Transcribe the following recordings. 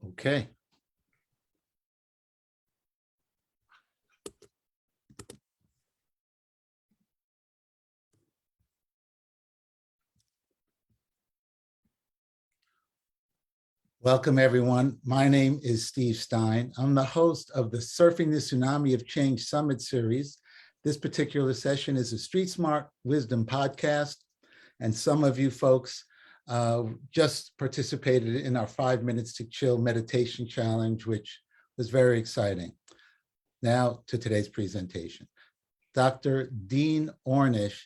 Okay. Welcome, everyone. My name is Steve Stein. I'm the host of the Surfing the Tsunami of Change Summit series. This particular session is a Street Smart Wisdom podcast, and some of you folks just participated in our 5 minutes to chill meditation challenge, which was very exciting. Now to today's presentation. Dr. Dean Ornish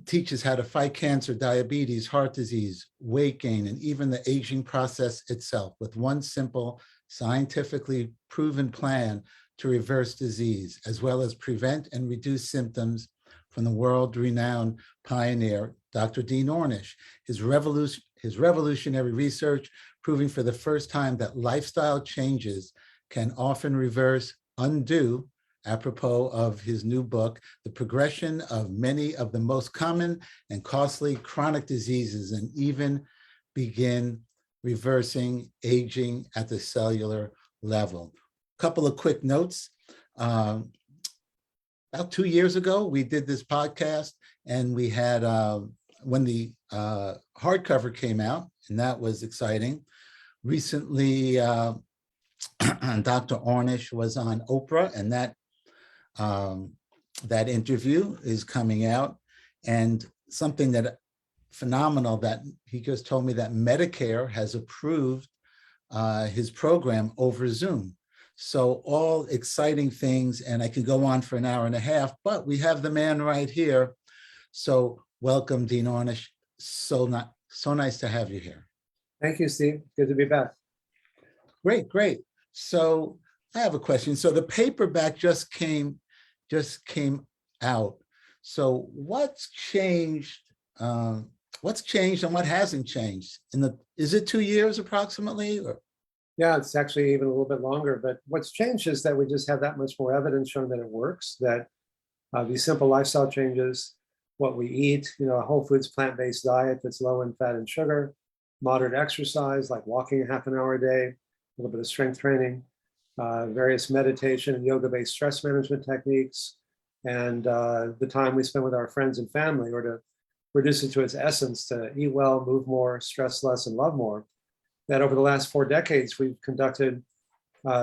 teaches how to fight cancer, diabetes, heart disease, weight gain, and even the aging process itself with one simple, scientifically proven plan to reverse disease, as well as prevent and reduce symptoms from the world-renowned pioneer, Dr. Dean Ornish. His revolutionary research proving for the first time that lifestyle changes can often reverse, undo, apropos of his new book, the progression of many of the most common and costly chronic diseases, and even begin reversing aging at the cellular level. A couple of quick notes. About 2 years ago, we did this podcast, and we had, when the hardcover came out, and that was exciting. Recently, Dr. Ornish was on Oprah, and that interview is coming out, and something that phenomenal that he just told me that Medicare has approved his program over Zoom. So all exciting things, and I could go on for an hour and a half, but we have the man right here. So welcome, Dean Ornish. So nice to have you here. Thank you, Steve. Good to be back. Great. So I have a question. So the paperback just came out. So what's changed? What's changed and what hasn't changed? Is it 2 years approximately? Or? Yeah, it's actually even a little bit longer. But what's changed is that we just have that much more evidence showing that it works. That these simple lifestyle changes, what we eat, a whole foods plant-based diet that's low in fat and sugar, moderate exercise like walking half an hour a day, a little bit of strength training, various meditation and yoga-based stress management techniques, and the time we spend with our friends and family, or to reduce it to its essence, to eat well, move more, stress less, and love more. That over the last 4 decades, we've conducted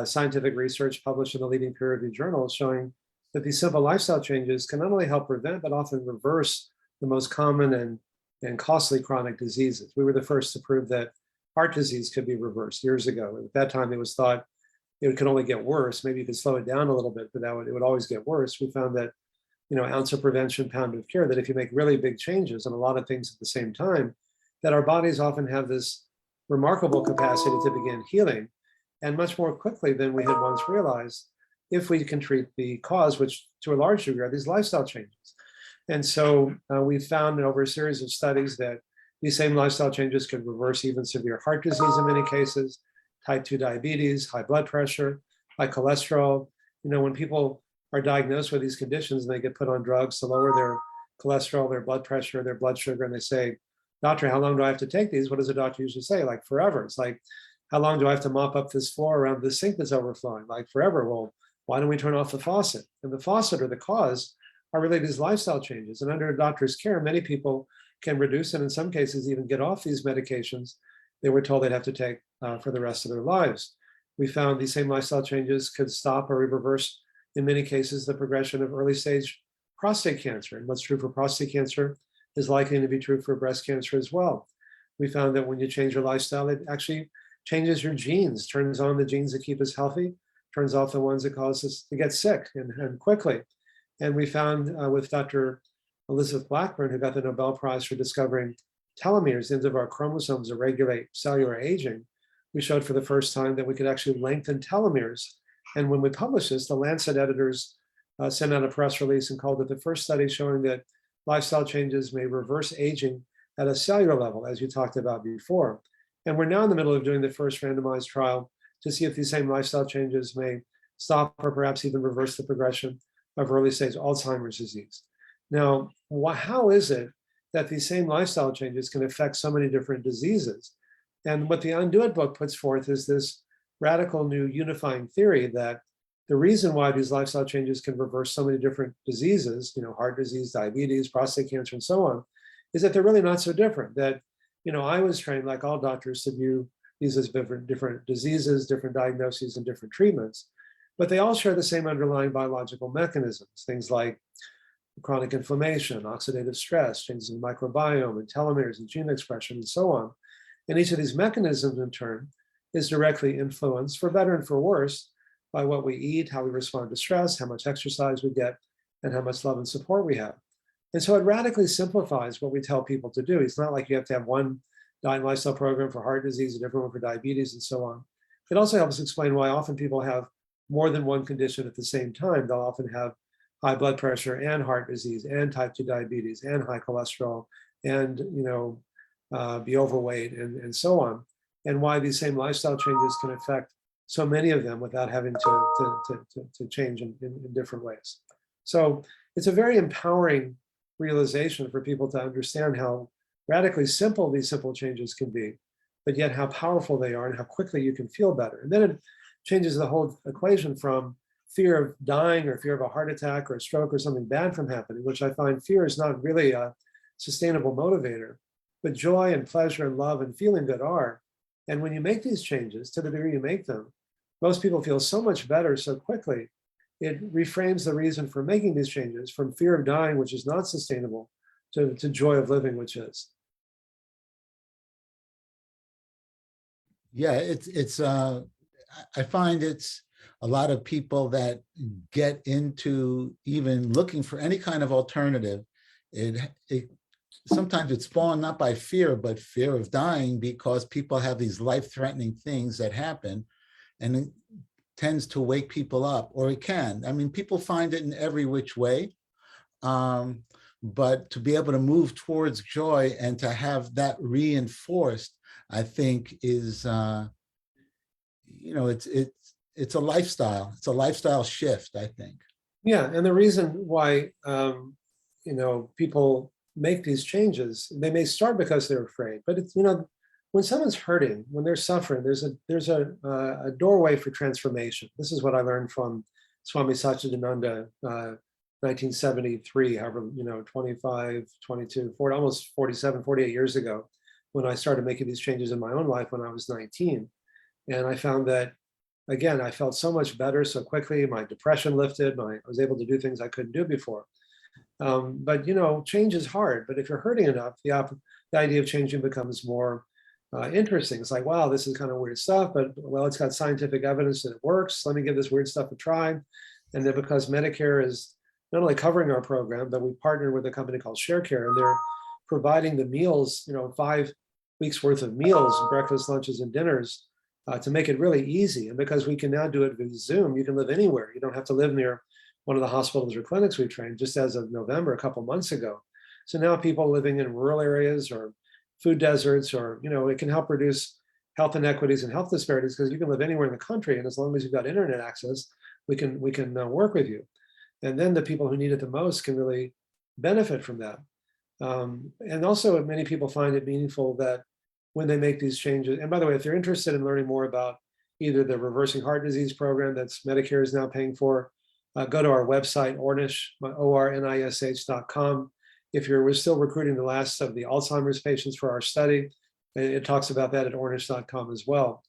scientific research published in the leading peer-reviewed journals showing that these simple lifestyle changes can not only help prevent, but often reverse the most common and costly chronic diseases. We were the first to prove that heart disease could be reversed years ago. At that time, it was thought it could only get worse. Maybe you could slow it down a little bit, but it would always get worse. We found that, ounce of prevention, pound of cure, that if you make really big changes and a lot of things at the same time, that our bodies often have this remarkable capacity to begin healing, and much more quickly than we had once realized, if we can treat the cause, which to a large degree are these lifestyle changes. And so we found over a series of studies that these same lifestyle changes could reverse even severe heart disease in many cases, type 2 diabetes, high blood pressure, high cholesterol. When people are diagnosed with these conditions and they get put on drugs to lower their cholesterol, their blood pressure, their blood sugar, and they say, "Doctor, how long do I have to take these?" What does the doctor usually say? Like, forever. It's like, how long do I have to mop up this floor around this sink that's overflowing? Like, forever. Well, why don't we turn off the faucet? And the faucet, or the cause, are really these lifestyle changes. And under a doctor's care, many people can reduce, and in some cases even get off these medications they were told they'd have to take for the rest of their lives. We found these same lifestyle changes could stop or reverse, in many cases, the progression of early stage prostate cancer. And what's true for prostate cancer is likely to be true for breast cancer as well. We found that when you change your lifestyle, it actually changes your genes, turns on the genes that keep us healthy, turns off the ones that cause us to get sick and quickly. And we found with Dr. Elizabeth Blackburn, who got the Nobel Prize for discovering telomeres, the ends of our chromosomes that regulate cellular aging, we showed for the first time that we could actually lengthen telomeres. And when we published this, the Lancet editors sent out a press release and called it the first study showing that lifestyle changes may reverse aging at a cellular level, as you talked about before. And we're now in the middle of doing the first randomized trial to see if these same lifestyle changes may stop or perhaps even reverse the progression of early stage Alzheimer's disease. Now, how is it that these same lifestyle changes can affect so many different diseases? And what the Undo It book puts forth is this radical new unifying theory that the reason why these lifestyle changes can reverse so many different diseases, heart disease, diabetes, prostate cancer, and so on, is that they're really not so different. That, I was trained, like all doctors, to view these as different diseases, different diagnoses, and different treatments, but they all share the same underlying biological mechanisms, things like chronic inflammation, oxidative stress, changes in the microbiome, and telomeres, and gene expression, and so on. And each of these mechanisms, in turn, is directly influenced, for better and for worse, by what we eat, how we respond to stress, how much exercise we get, and how much love and support we have. And so it radically simplifies what we tell people to do. It's not like you have to have one diet and lifestyle program for heart disease, a different one for diabetes, and so on. It also helps explain why often people have more than one condition at the same time. They'll often have high blood pressure and heart disease and type 2 diabetes and high cholesterol and be overweight and so on, and why these same lifestyle changes can affect so many of them without having to change in different ways. So it's a very empowering realization for people to understand how radically simple these simple changes can be, but yet how powerful they are and how quickly you can feel better. And then it changes the whole equation from fear of dying or fear of a heart attack or a stroke or something bad from happening, which I find fear is not really a sustainable motivator, but joy and pleasure and love and feeling good are. And when you make these changes, to the degree you make them, most people feel so much better so quickly. It reframes the reason for making these changes from fear of dying, which is not sustainable, to joy of living, which is. Yeah, I find it's a lot of people that get into even looking for any kind of alternative. Sometimes it's spawned not by fear, but fear of dying, because people have these life-threatening things that happen, and it tends to wake people up, or it can. I mean, people find it in every which way, but to be able to move towards joy and to have that reinforced, I think is, it's a lifestyle. It's a lifestyle shift, I think. Yeah, and the reason why people make these changes, they may start because they're afraid, but it's when someone's hurting, when they're suffering, there's a doorway for transformation. This is what I learned from Swami Satchidananda, 1973, however, 25, 22, 40, almost 47, 48 years ago, when I started making these changes in my own life when I was 19. And I found that, again, I felt so much better so quickly. My depression lifted. I was able to do things I couldn't do before. But change is hard. But if you're hurting enough, the idea of changing becomes more interesting. It's like, wow, this is kind of weird stuff, but well, it's got scientific evidence that it works. Let me give this weird stuff a try. And then because Medicare is not only covering our program, but we partnered with a company called ShareCare, and they're providing the meals, 5 weeks worth of meals, breakfast, lunches, and dinners, to make it really easy. And because we can now do it with Zoom, you can live anywhere. You don't have to live near one of the hospitals or clinics we trained, just as of November, a couple months ago. So now people living in rural areas or food deserts, or, it can help reduce health inequities and health disparities, because you can live anywhere in the country. And as long as you've got internet access, we can work with you. And then the people who need it the most can really benefit from that. And also many people find it meaningful that when they make these changes, and by the way, if they're interested in learning more about either the reversing heart disease program that's Medicare is now paying for, go to our website, Ornish, ORNISH.com. If we're still recruiting the last of the Alzheimer's patients for our study, it talks about that at Ornish.com as well.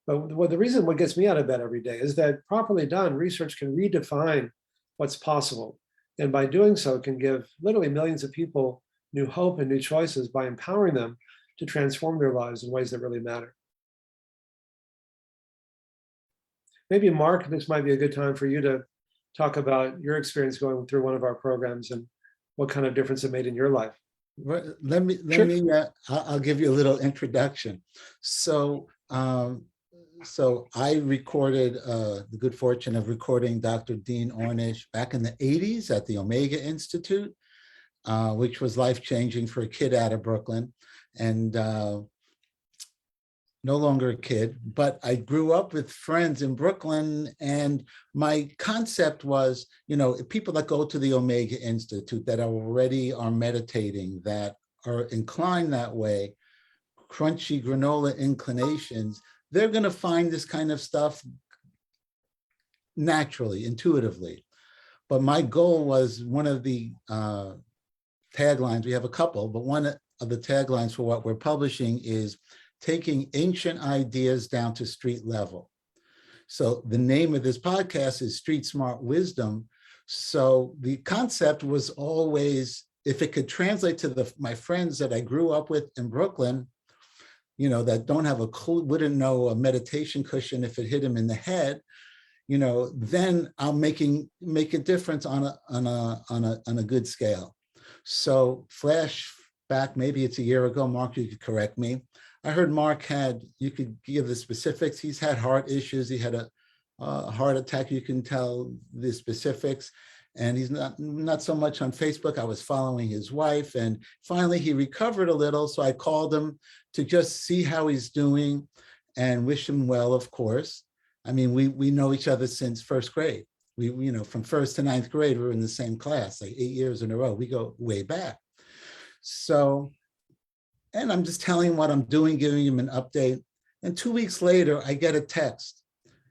But what gets me out of bed every day is that properly done, research can redefine what's possible. And by doing so, it can give literally millions of people new hope and new choices by empowering them to transform their lives in ways that really matter. Maybe, Mark, this might be a good time for you to talk about your experience going through one of our programs and what kind of difference it made in your life. I'll give you a little introduction. So I recorded the good fortune of recording Dr. Dean Ornish back in the 80s at the Omega Institute, which was life-changing for a kid out of Brooklyn, and no longer a kid, but I grew up with friends in Brooklyn, and my concept was, people that go to the Omega Institute that already are meditating, that are inclined that way, crunchy granola inclinations, they're going to find this kind of stuff naturally, intuitively. But my goal was one of the taglines, we have a couple, but one of the taglines for what we're publishing is taking ancient ideas down to street level. So the name of this podcast is Street Smart Wisdom. So the concept was always, if it could translate to my friends that I grew up with in Brooklyn, that don't have a clue, wouldn't know a meditation cushion if it hit them in the head, then I'll make a difference on a good scale. So flash back, maybe it's a year ago, Mark, you could correct me. I heard Mark you could give the specifics. He's had heart issues. He had a heart attack. You can tell the specifics. And he's not so much on Facebook. I was following his wife, and finally he recovered a little. So I called him to just see how he's doing and wish him well, of course. I mean, we know each other since first grade. We, from first to ninth grade, we're in the same class, like 8 years in a row. We go way back. So, and I'm just telling him what I'm doing, giving him an update. And 2 weeks later, I get a text.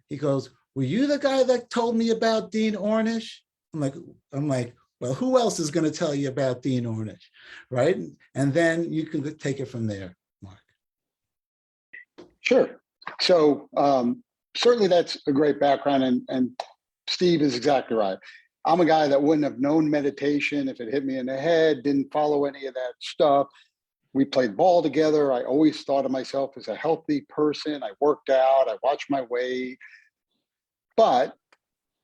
He goes, "Were you the guy that told me about Dean Ornish?" I'm like, well, who else is going to tell you about Dean Ornish, right? And then you can take it from there, Mark. Sure. So certainly that's a great background, and Steve is exactly right. I'm a guy that wouldn't have known meditation if it hit me in the head, didn't follow any of that stuff. We played ball together. I always thought of myself as a healthy person. I worked out, I watched my weight. But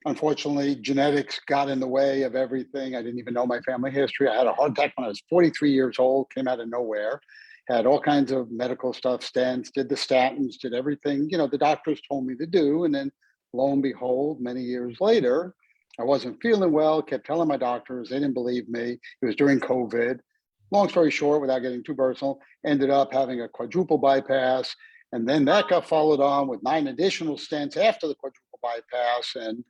unfortunately, genetics got in the way of everything. I didn't even know my family history. I had a heart attack when I was 43 years old, came out of nowhere, had all kinds of medical stuff, stents, did the statins, did everything, the doctors told me to do. And then lo and behold, many years later, I wasn't feeling well, kept telling my doctors, they didn't believe me. It was during COVID. Long story short, without getting too personal, ended up having a quadruple bypass. And then that got followed on with 9 additional stents after the quadruple bypass. And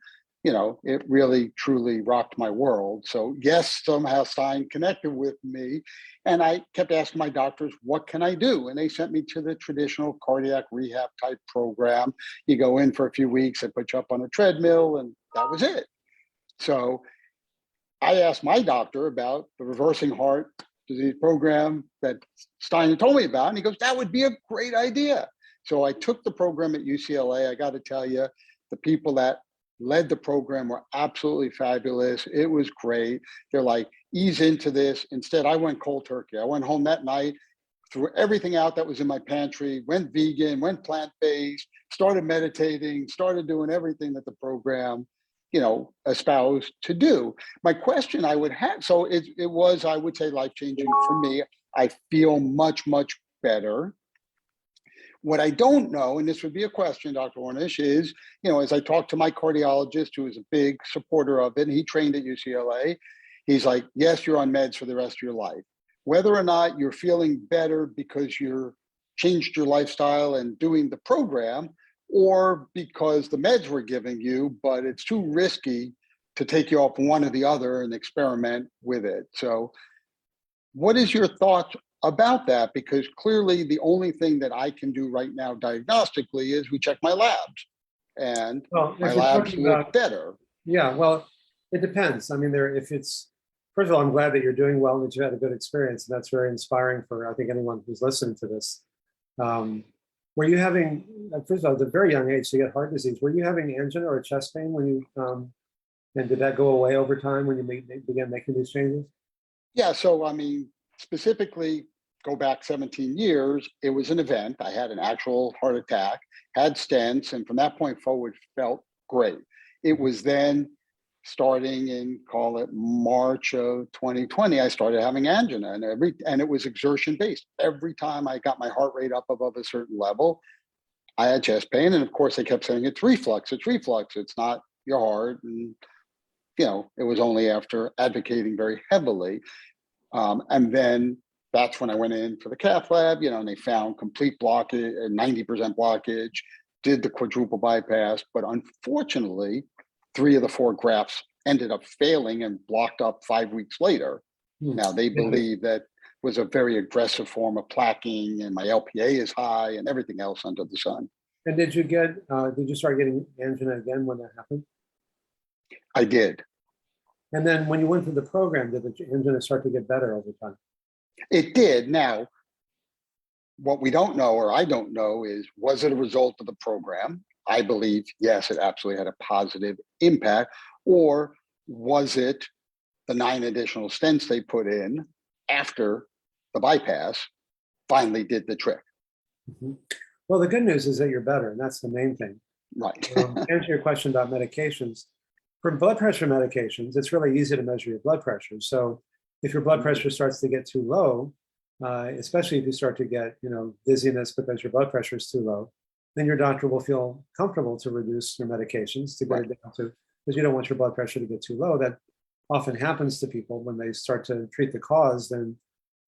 it really, truly rocked my world. So yes, somehow Stein connected with me. And I kept asking my doctors, what can I do? And they sent me to the traditional cardiac rehab type program. You go in for a few weeks, they put you up on a treadmill, and that was it. So I asked my doctor about the reversing heart disease program that Stein had told me about. And he goes, that would be a great idea. So I took the program at UCLA. I got to tell you, the people that led the program were absolutely fabulous. It was great. They're like, ease into this. Instead, I went cold turkey. I went home that night, threw everything out that was in my pantry, went vegan, went plant-based, started meditating, started doing everything that the program, espoused to do. My question I would have, so it was, I would say, life-changing for me. I feel much, much better. What I don't know, and this would be a question, Dr. Ornish, is, as I talked to my cardiologist, who is a big supporter of it, and he trained at UCLA, he's like, yes, you're on meds for the rest of your life. Whether or not you're feeling better because you're changed your lifestyle and doing the program, or because the meds we're giving you, but it's too risky to take you off one or the other and experiment with it. So what is your thought about that? Because clearly the only thing that I can do right now diagnostically is we check my labs, and my labs look better. Yeah, well, it depends. I mean, first of all, I'm glad that you're doing well and that you had a good experience. And that's very inspiring for, I think, anyone who's listening to this. Were you having, first of all, at a very young age, so you get heart disease, were you having angina or chest pain when you, and did that go away over time when you began making these changes? Yeah, so I mean, specifically, go back 17 years, it was an event. I had an actual heart attack, had stents, and from that point forward, felt great. It was then starting in, call it March of 2020, I started having angina, and it was exertion based. Every time I got my heart rate up above a certain level, I had chest pain. And of course, they kept saying it's reflux, it's not your heart. And, it was only after advocating very heavily. And then that's when I went in for the cath lab, and they found complete blockage, 90% blockage, did the quadruple bypass. But unfortunately, 3 of the 4 grafts ended up failing and blocked up 5 weeks later. Now, they believe that was a very aggressive form of plaquing, and my LPA is high, and everything else under the sun. And did you start getting angina again when that happened? I did. And then when you went through the program, did the angina start to get better over time? It did. Now, what we don't know, or I don't know, is was it a result of the program? I believe, yes, it absolutely had a positive impact. Or was it the 9 additional stents they put in after the bypass finally did the trick? Mhm. Well, the good news is that you're better, and that's the main thing. Right. To answer your question about medications, for blood pressure medications, it's really easy to measure your blood pressure. So if your blood pressure starts to get too low, especially if you start to get, dizziness because your blood pressure is too low, then your doctor will feel comfortable to reduce your medications to get it down to, because you don't want your blood pressure to get too low. That often happens to people when they start to treat the cause, then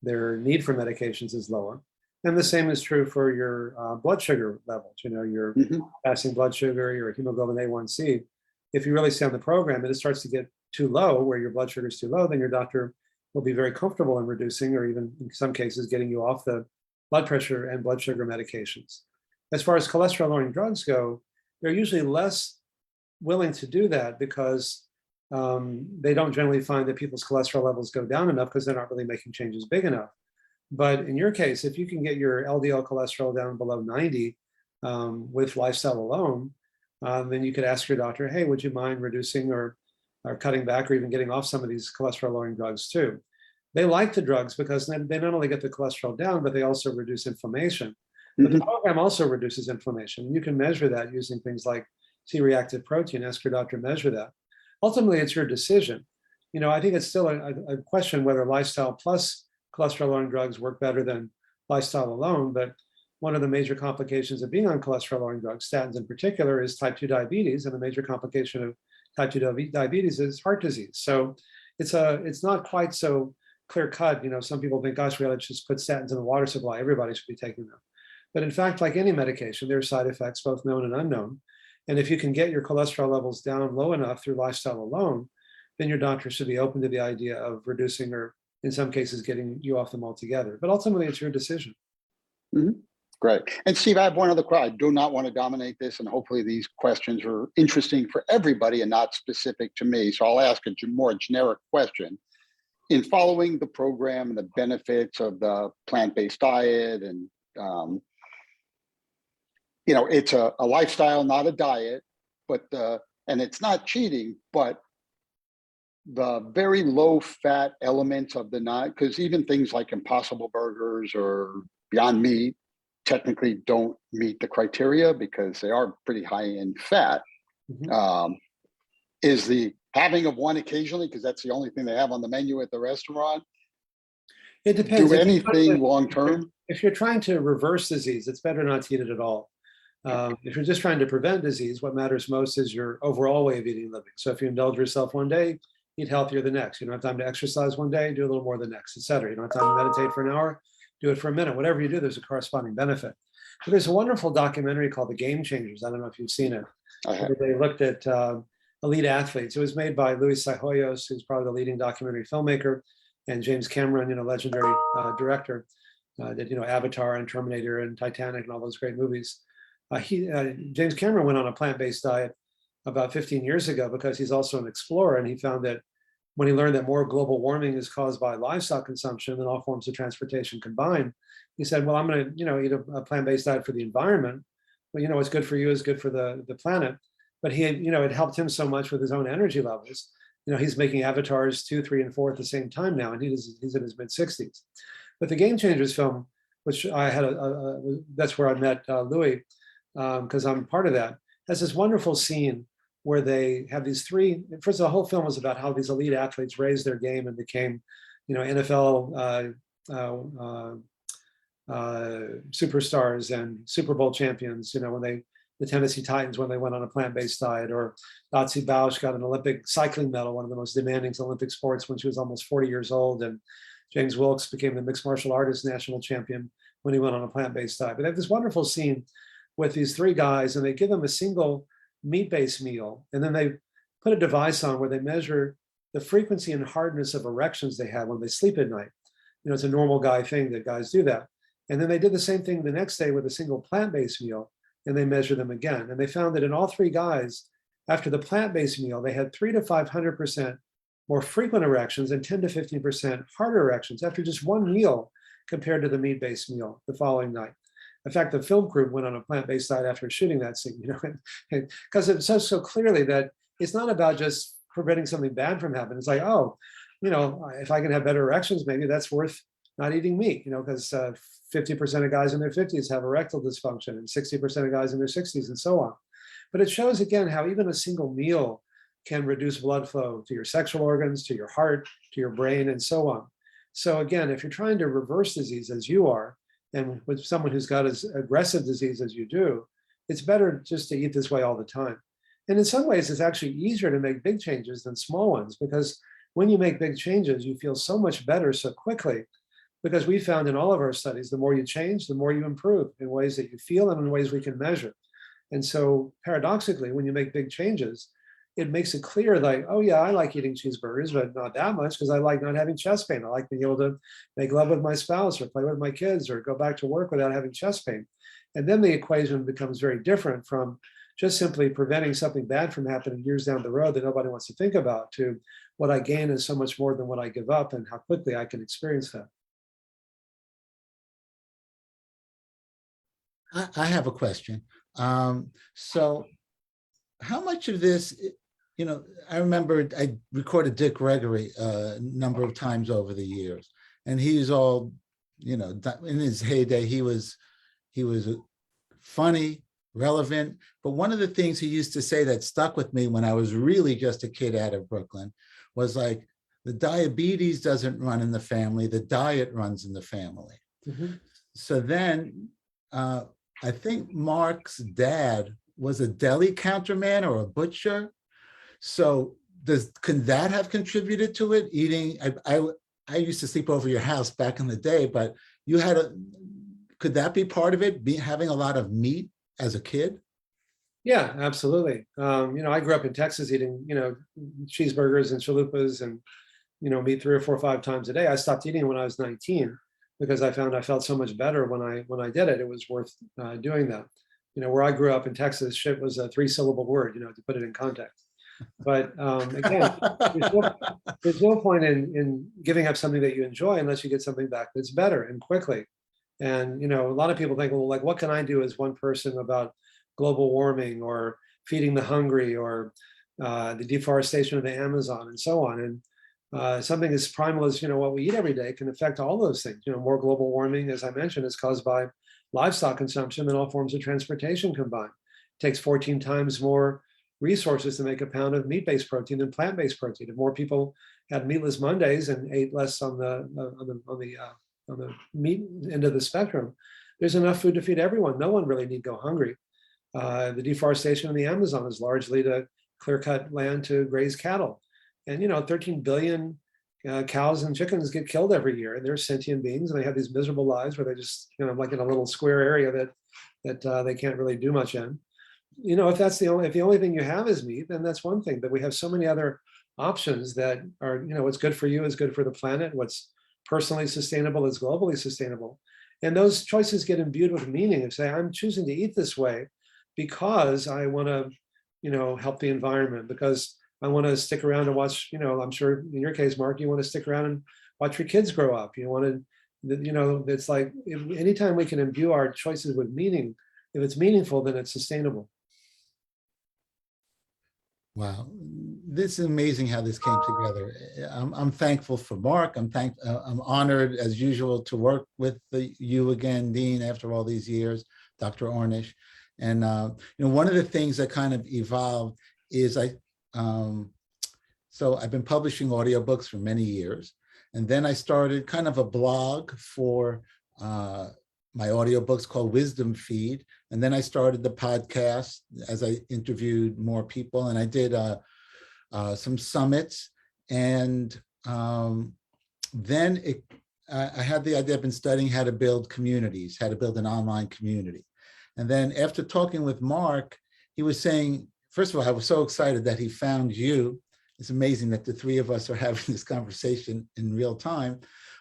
their need for medications is lower. And the same is true for your blood sugar levels, your Mhm. fasting blood sugar, your hemoglobin A1C. If you really stay on the program and it starts to get too low, where your blood sugar is too low, then your doctor will be very comfortable in reducing, or even in some cases, getting you off the blood pressure and blood sugar medications. As far as cholesterol lowering drugs go, they're usually less willing to do that because they don't generally find that people's cholesterol levels go down enough because they're not really making changes big enough. But in your case, if you can get your LDL cholesterol down below 90 with lifestyle alone, then you could ask your doctor, hey, would you mind reducing or cutting back or even getting off some of these cholesterol lowering drugs too? They like the drugs because they not only get the cholesterol down, but they also reduce inflammation. But the Mhm. program also reduces inflammation. You can measure that using things like C-reactive protein. Ask your doctor to measure that. Ultimately, it's your decision. I think it's still a question whether lifestyle plus cholesterol lowering drugs work better than lifestyle alone. But one of the major complications of being on cholesterol lowering drugs, statins in particular, is type 2 diabetes. And a major complication of type 2 diabetes is heart disease. So it's not quite so clear cut. Some people think, gosh, we ought to just put statins in the water supply. Everybody should be taking them. But in fact, like any medication, there are side effects, both known and unknown. And if you can get your cholesterol levels down low enough through lifestyle alone, then your doctor should be open to the idea of reducing or in some cases getting you off them altogether. But ultimately, it's your decision. Mhm. Great. And Steve, I have one other question. I do not want to dominate this, and hopefully these questions are interesting for everybody and not specific to me. So I'll ask a more generic question. In following the program and the benefits of the plant-based diet, and it's a lifestyle, not a diet, but and it's not cheating, but the very low fat elements of the night, because even things like Impossible Burgers or Beyond Meat technically don't meet the criteria because they are pretty high in fat. Mhm. Is the having of one occasionally, because that's the only thing they have on the menu at the restaurant, It depends. do anything long term? If you're trying to reverse disease, it's better not to eat it at all. If you're just trying to prevent disease, what matters most is your overall way of eating and living. So if you indulge yourself one day, eat healthier the next. You don't have time to exercise one day, do a little more the next, et cetera. You don't have time to meditate for an hour, do it for a minute. Whatever you do, there's a corresponding benefit. But there's a wonderful documentary called The Game Changers. I don't know if you've seen it. Where they looked at elite athletes. It was made by Luis Sahoyos, who's probably the leading documentary filmmaker, and James Cameron, legendary director, did Avatar and Terminator and Titanic and all those great movies. James Cameron went on a plant-based diet about 15 years ago because he's also an explorer, and he found that when he learned that more global warming is caused by livestock consumption than all forms of transportation combined, he said, well, I'm going to eat a plant-based diet for the environment. But what's good for you is good for the planet. But he had, it helped him so much with his own energy levels. He's making avatars 2, 3, and 4 at the same time now, and he's in his mid-60s. But the Game Changers film, which I had that's where I met Louis, because I'm part of that, has this wonderful scene where they have these three. First, the whole film was about how these elite athletes raised their game and became, NFL superstars and Super Bowl champions. When the Tennessee Titans, when they went on a plant-based diet, or Dotsie Bausch got an Olympic cycling medal, one of the most demanding Olympic sports, when she was almost 40 years old, and James Wilkes became the mixed martial artist national champion when he went on a plant-based diet. But they have this wonderful scene with these three guys, and they give them a single meat-based meal, and then they put a device on where they measure the frequency and hardness of erections they have when they sleep at night. it's a normal guy thing that guys do that. And then they did the same thing the next day with a single plant-based meal, and they measured them again. And they found that in all three guys, after the plant-based meal, they had 300 to 500% more frequent erections and 10 to 15% harder erections after just one meal compared to the meat-based meal the following night. In fact, the film crew went on a plant-based diet after shooting that scene, because it says so clearly that it's not about just preventing something bad from happening. It's like, oh, if I can have better erections, maybe that's worth not eating meat, because 50% of guys in their 50s have erectile dysfunction and 60% of guys in their 60s and so on. But it shows again how even a single meal can reduce blood flow to your sexual organs, to your heart, to your brain, and so on. So again, if you're trying to reverse disease as you are, and with someone who's got as aggressive disease as you do, it's better just to eat this way all the time. And in some ways, it's actually easier to make big changes than small ones, because when you make big changes, you feel so much better so quickly. Because we found in all of our studies, the more you change, the more you improve in ways that you feel and in ways we can measure. And so paradoxically, when you make big changes, it makes it clear like, oh yeah, I like eating cheeseburgers, but not that much because I like not having chest pain. I like being able to make love with my spouse or play with my kids or go back to work without having chest pain. And then the equation becomes very different from just simply preventing something bad from happening years down the road that nobody wants to think about, to what I gain is so much more than what I give up and how quickly I can experience that. I have a question. So how much of this, I remember I recorded Dick Gregory a number of times over the years, and he's all, in his heyday, he was funny, relevant. But one of the things he used to say that stuck with me when I was really just a kid out of Brooklyn was like, the diabetes doesn't run in the family, the diet runs in the family. Mm-hmm. So then I think Mark's dad was a deli counterman or a butcher. So can that have contributed to it? Eating, I used to sleep over your house back in the day, but could that be part of it? Having a lot of meat as a kid? Yeah, absolutely. I grew up in Texas eating, cheeseburgers and chalupas and, meat 3 or 4 or 5 times a day. I stopped eating when I was 19 because I found I felt so much better when I did it. It was worth doing that. Where I grew up in Texas, shit was a 3-syllable word, to put it in context. But again, there's no point in giving up something that you enjoy unless you get something back that's better and quickly. And, a lot of people think, well, like, what can I do as one person about global warming or feeding the hungry or the deforestation of the Amazon and so on? And something as primal as, what we eat every day can affect all those things. More global warming, as I mentioned, is caused by livestock consumption than all forms of transportation combined. It takes 14 times more resources to make a pound of meat-based protein than plant-based protein. If more people had meatless Mondays and ate less on the meat end of the spectrum, there's enough food to feed everyone. No one really need go hungry. The deforestation in the Amazon is largely to clear-cut land to graze cattle. And 13 billion cows and chickens get killed every year, and they're sentient beings, and they have these miserable lives where they just, like in a little square area that they can't really do much in. If the only thing you have is meat, then that's one thing. But we have so many other options that are, what's good for you is good for the planet. What's personally sustainable is globally sustainable, and those choices get imbued with meaning. And say, I'm choosing to eat this way because I want to, help the environment, because I want to stick around and watch, I'm sure in your case, Mark, you want to stick around and watch your kids grow up. You want to, it's like, anytime we can imbue our choices with meaning, if it's meaningful, then it's sustainable. Wow, this is amazing how this came together. I'm thankful for Mark. I'm honored as usual to work with you again, Dean, after all these years, Dr. Ornish. And one of the things that kind of evolved is so I've been publishing audiobooks for many years, and then I started kind of a blog for my audiobooks called Wisdom Feed. And then I started the podcast as I interviewed more people, and I did some summits. And then I had the idea, I've been studying how to build communities, how to build an online community. And then after talking with Mark, he was saying, first of all, I was so excited that he found you. It's amazing that the three of us are having this conversation in real time.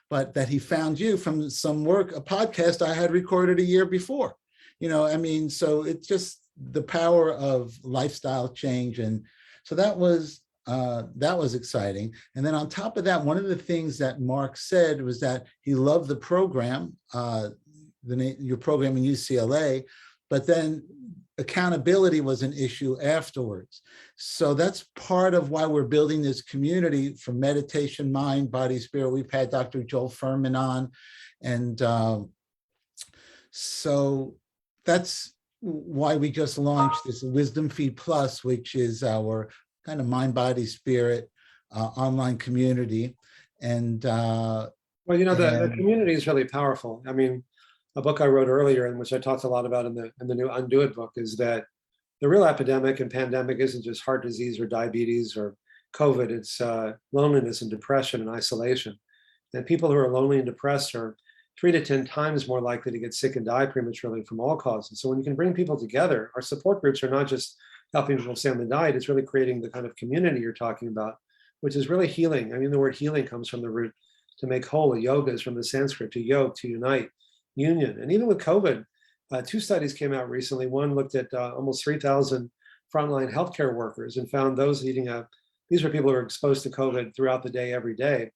but that he found you from some work, a podcast I had recorded a year before. I mean, so it's just the power of lifestyle change. And so that was exciting. And then on top of that, one of the things that Mark said was that he loved the program, your program in UCLA, but then accountability was an issue afterwards. So that's part of why we're building this community for meditation, mind, body, spirit. We've had Dr. Joel Furman on. And so that's why we just launched this Wisdom Feed Plus, which is our kind of mind, body, spirit online community. And well, the community is really powerful. I mean, a book I wrote earlier, in which I talked a lot about in the new Undo It book, is that the real epidemic and pandemic isn't just heart disease or diabetes or COVID. It's loneliness and depression and isolation. And people who are lonely and depressed are 3 to 10 times more likely to get sick and die prematurely from all causes. So when you can bring people together, our support groups are not just helping people stay on the diet, it's really creating the kind of community you're talking about, which is really healing. I mean, the word healing comes from the root to make whole. Yoga is from the Sanskrit, to yoke, to unite, union. And even with COVID, 2 studies came out recently. One looked at almost 3,000 frontline healthcare workers and found those eating these were people who were exposed to COVID throughout the day, every day,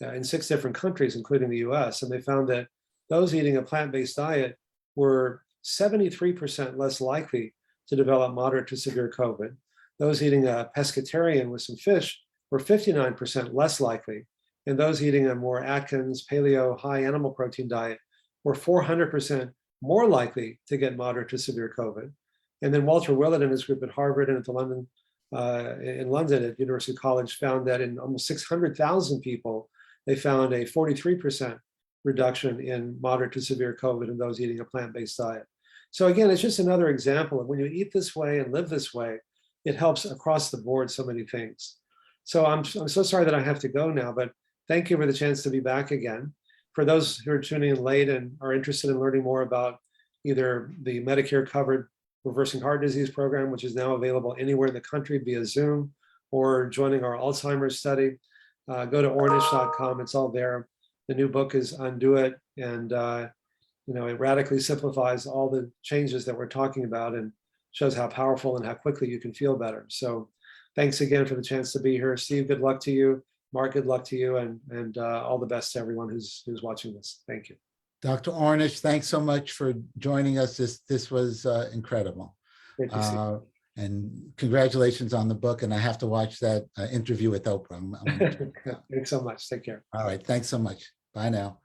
in 6 different countries, including the US. And they found that those eating a plant-based diet were 73% less likely to develop moderate to severe COVID. Those eating a pescatarian with some fish were 59% less likely. And those eating a more Atkins, paleo, high animal protein diet were 400% more likely to get moderate to severe COVID. And then Walter Willett and his group at Harvard and at in London at University College found that in almost 600,000 people, they found a 43% reduction in moderate to severe COVID in those eating a plant-based diet. So again, it's just another example of when you eat this way and live this way, it helps across the board so many things. So I'm so sorry that I have to go now, but thank you for the chance to be back again. For those who are tuning in late and are interested in learning more about either the Medicare covered reversing heart disease program, which is now available anywhere in the country via Zoom, or joining our Alzheimer's study, go to ornish.com. It's all there. The new book is Undo It, and it radically simplifies all the changes that we're talking about and shows how powerful and how quickly you can feel better. So thanks again for the chance to be here. Steve, good luck to you. Mark, good luck to you, and all the best to everyone who's watching this. Thank you. Dr. Ornish, thanks so much for joining us. This was incredible. Great to see you. And congratulations on the book. And I have to watch that interview with Oprah. Thanks so much. Take care. All right. Thanks so much. Bye now.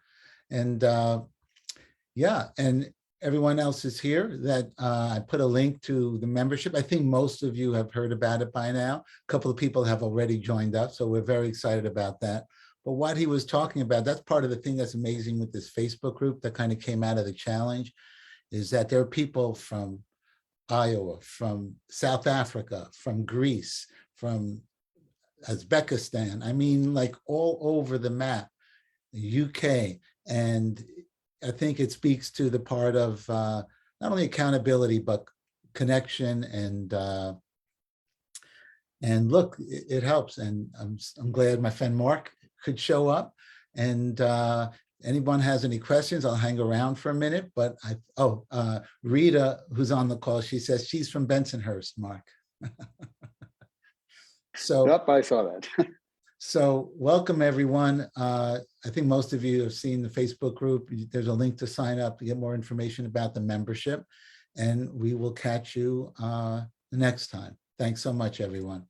And yeah, and everyone else is here that I put a link to the membership. I think most of you have heard about it by now. A couple of people have already joined up, so we're very excited about that. But what he was talking about, that's part of the thing that's amazing with this Facebook group that kind of came out of the challenge, is that there are people from Iowa, from South Africa, from Greece, from Uzbekistan. I mean, like all over the map, the UK. And I think it speaks to the part of not only accountability, but connection and look, it helps. And I'm glad my friend Mark could show up. And anyone has any questions, I'll hang around for a minute. But Rita, who's on the call, she says she's from Bensonhurst, Mark. So Yep, I saw that. So welcome, everyone. I think most of you have seen the Facebook group. There's a link to sign up to get more information about the membership. And we will catch you the next time. Thanks so much, everyone.